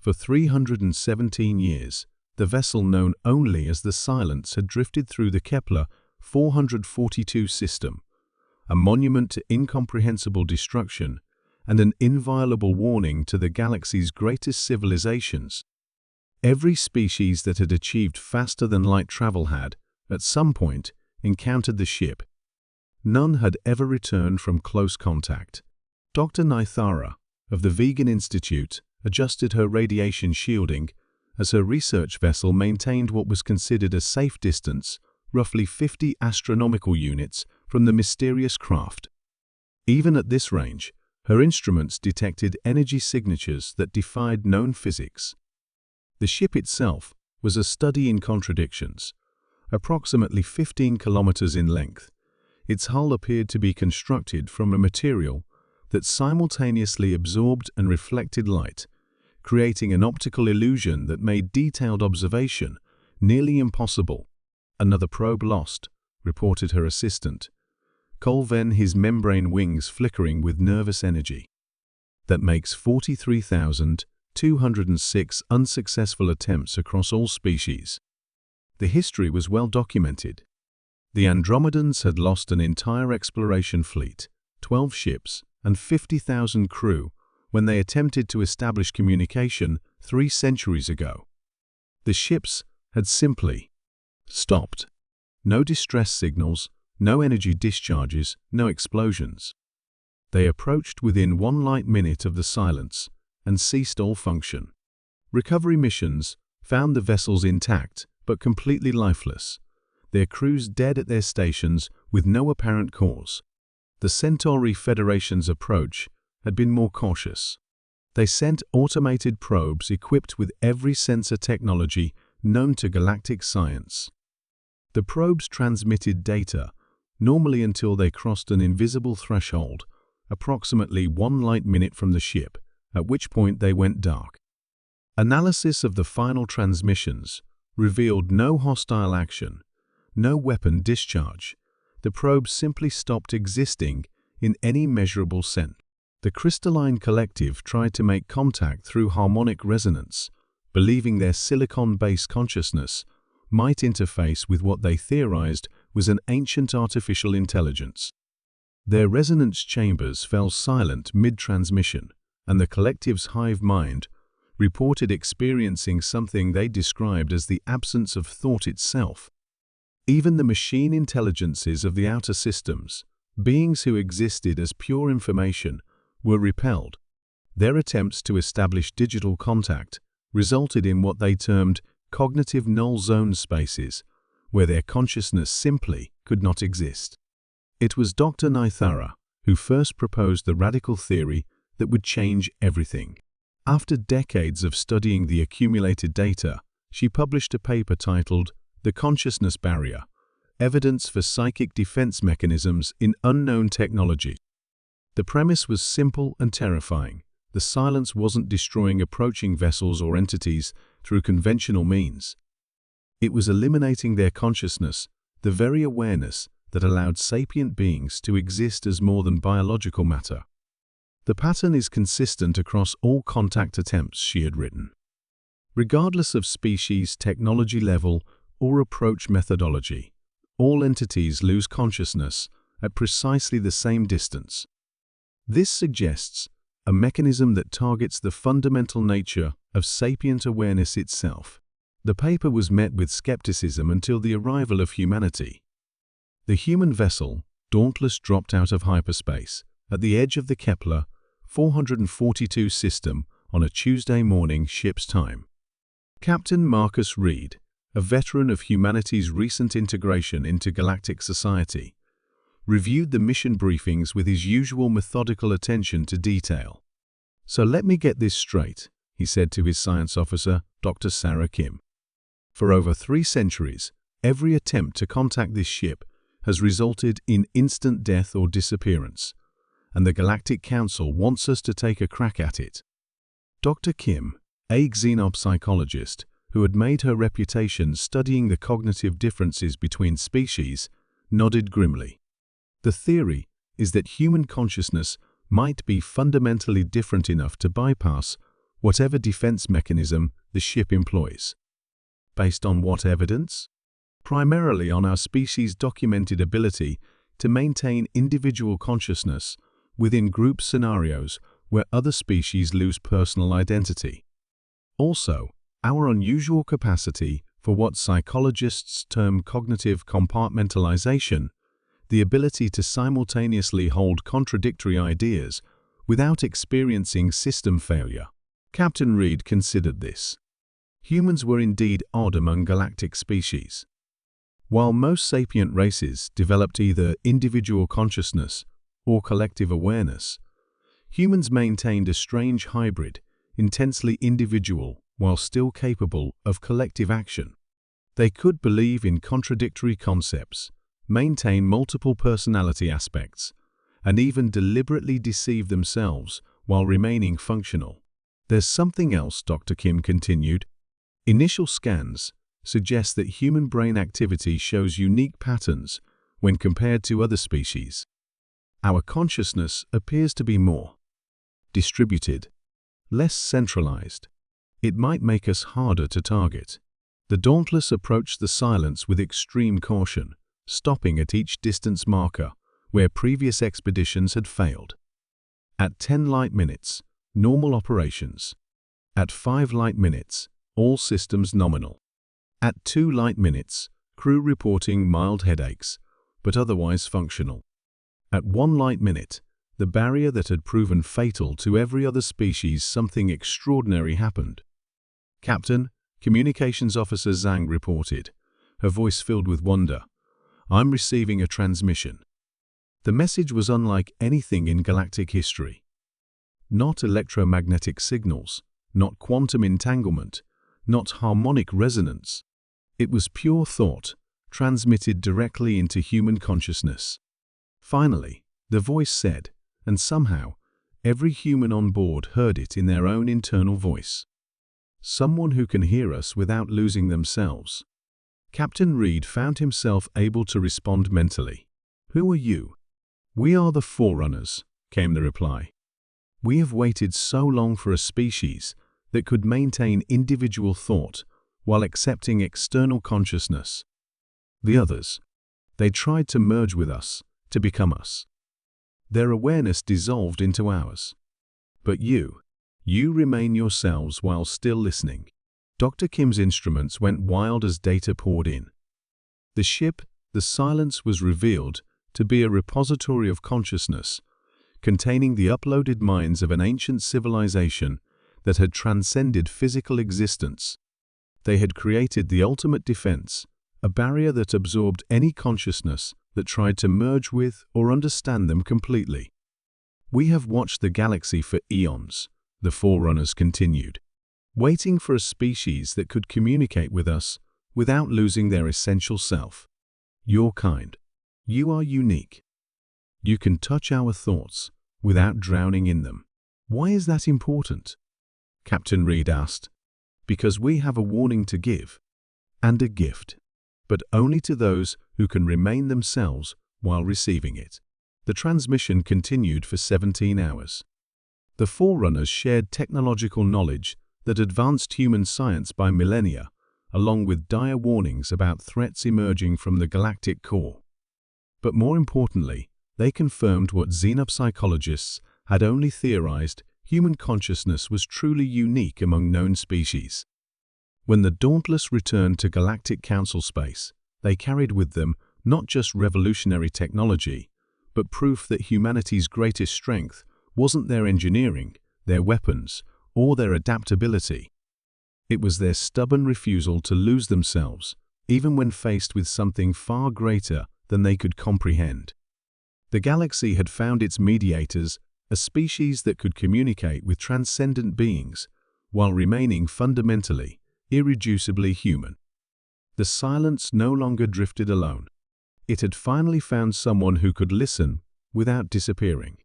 For 317 years, the vessel known only as the Silence had drifted through the Kepler 442 system, a monument to incomprehensible destruction and an inviolable warning to the galaxy's greatest civilizations. Every species that had achieved faster-than-light travel had, at some point, encountered the ship. None had ever returned from close contact. Dr. Naithara of the Vegan Institute adjusted her radiation shielding as her research vessel maintained what was considered a safe distance, roughly 50 astronomical units from the mysterious craft. Even at this range, her instruments detected energy signatures that defied known physics. The ship itself was a study in contradictions. Approximately 15 kilometers in length, its hull appeared to be constructed from a material that simultaneously absorbed and reflected light, creating an optical illusion that made detailed observation nearly impossible. "Another probe lost," reported her assistant, Colven, his membrane wings flickering with nervous energy. "That makes 43,206 unsuccessful attempts across all species." The history was well documented. The Andromedans had lost an entire exploration fleet, 12 ships, and 50,000 crew when they attempted to establish communication 3 centuries ago. The ships had simply stopped. No distress signals, no energy discharges, no explosions. They approached within 1 light minute of the Silence and ceased all function. Recovery missions found the vessels intact but completely lifeless, their crews dead at their stations with no apparent cause. The Centauri Federation's approach had been more cautious. They sent automated probes equipped with every sensor technology known to galactic science. The probes transmitted data, normally until they crossed an invisible threshold, approximately 1 light minute from the ship, at which point they went dark. Analysis of the final transmissions revealed no hostile action, no weapon discharge. The probes simply stopped existing in any measurable sense. The crystalline collective tried to make contact through harmonic resonance, believing their silicon-based consciousness might interface with what they theorized was an ancient artificial intelligence. Their resonance chambers fell silent mid-transmission, and the collective's hive mind reported experiencing something they described as the absence of thought itself. Even the machine intelligences of the outer systems, beings who existed as pure information, were repelled. Their attempts to establish digital contact resulted in what they termed cognitive null zone spaces, where their consciousness simply could not exist. It was Dr. Naithara who first proposed the radical theory that would change everything. After decades of studying the accumulated data, she published a paper titled "The Consciousness Barrier: Evidence for Psychic Defense Mechanisms in Unknown Technology." The premise was simple and terrifying. The Silence wasn't destroying approaching vessels or entities through conventional means. It was eliminating their consciousness, the very awareness that allowed sapient beings to exist as more than biological matter. The pattern is consistent across all contact attempts, she had written. Regardless of species, technology level, or approach methodology, all entities lose consciousness at precisely the same distance. This suggests a mechanism that targets the fundamental nature of sapient awareness itself. The paper was met with skepticism until the arrival of humanity. The human vessel, Dauntless, dropped out of hyperspace at the edge of the Kepler 442 system on a Tuesday morning ship's time. Captain Marcus Reed, a veteran of humanity's recent integration into galactic society, reviewed the mission briefings with his usual methodical attention to detail. "So let me get this straight," he said to his science officer, Dr. Sarah Kim. "For over 3 centuries, every attempt to contact this ship has resulted in instant death or disappearance, and the Galactic Council wants us to take a crack at it." Dr. Kim, a xenopsychologist who had made her reputation studying the cognitive differences between species, nodded grimly. "The theory is that human consciousness might be fundamentally different enough to bypass whatever defense mechanism the ship employs. Based on what evidence? Primarily on our species' documented ability to maintain individual consciousness within group scenarios where other species lose personal identity. Also, our unusual capacity for what psychologists term cognitive compartmentalization, the ability to simultaneously hold contradictory ideas without experiencing system failure. Captain Reed considered this. Humans were indeed odd among galactic species. While most sapient races developed either individual consciousness or collective awareness, humans maintained a strange hybrid, intensely individual while still capable of collective action. They could believe in contradictory concepts, maintain multiple personality aspects, and even deliberately deceive themselves while remaining functional. There's something else, Dr. Kim continued. Initial scans suggest that human brain activity shows unique patterns when compared to other species. Our consciousness appears to be more distributed, less centralized. It might make us harder to target. The Dauntless approached the silence with extreme caution, stopping at each distance marker where previous expeditions had failed. At 10 light minutes, normal operations. At 5 light minutes, all systems nominal. At 2 light minutes, crew reporting mild headaches, but otherwise functional. At 1 light minute, the barrier that had proven fatal to every other species, something extraordinary happened. Captain, Communications Officer Zhang reported, her voice filled with wonder. I'm receiving a transmission. The message was unlike anything in galactic history. Not electromagnetic signals, not quantum entanglement, not harmonic resonance. It was pure thought, transmitted directly into human consciousness. Finally, the voice said, and somehow, every human on board heard it in their own internal voice. Someone who can hear us without losing themselves. Captain Reed found himself able to respond mentally. Who are you? We are the Forerunners, came the reply. We have waited so long for a species that could maintain individual thought while accepting external consciousness. The others, they tried to merge with us, to become us. Their awareness dissolved into ours. But you remain yourselves while still listening. Dr. Kim's instruments went wild as data poured in. The ship, the silence, was revealed to be a repository of consciousness, containing the uploaded minds of an ancient civilization that had transcended physical existence. They had created the ultimate defense, a barrier that absorbed any consciousness that tried to merge with or understand them completely. We have watched the galaxy for eons, the Forerunners continued, waiting for a species that could communicate with us without losing their essential self. Your kind. You are unique. You can touch our thoughts without drowning in them. Why is that important? Captain Reed asked. Because we have a warning to give, and a gift, but only to those who can remain themselves while receiving it. The transmission continued for 17 hours. The Forerunners shared technological knowledge that advanced human science by millennia, along with dire warnings about threats emerging from the galactic core. But more importantly, they confirmed what xenopsychologists had only theorized: human consciousness was truly unique among known species. When the Dauntless returned to Galactic Council space, they carried with them not just revolutionary technology, but proof that humanity's greatest strength wasn't their engineering, their weapons, or their adaptability. It was their stubborn refusal to lose themselves, even when faced with something far greater than they could comprehend. The galaxy had found its mediators, a species that could communicate with transcendent beings while remaining fundamentally, irreducibly human. The silence no longer drifted alone. It had finally found someone who could listen without disappearing.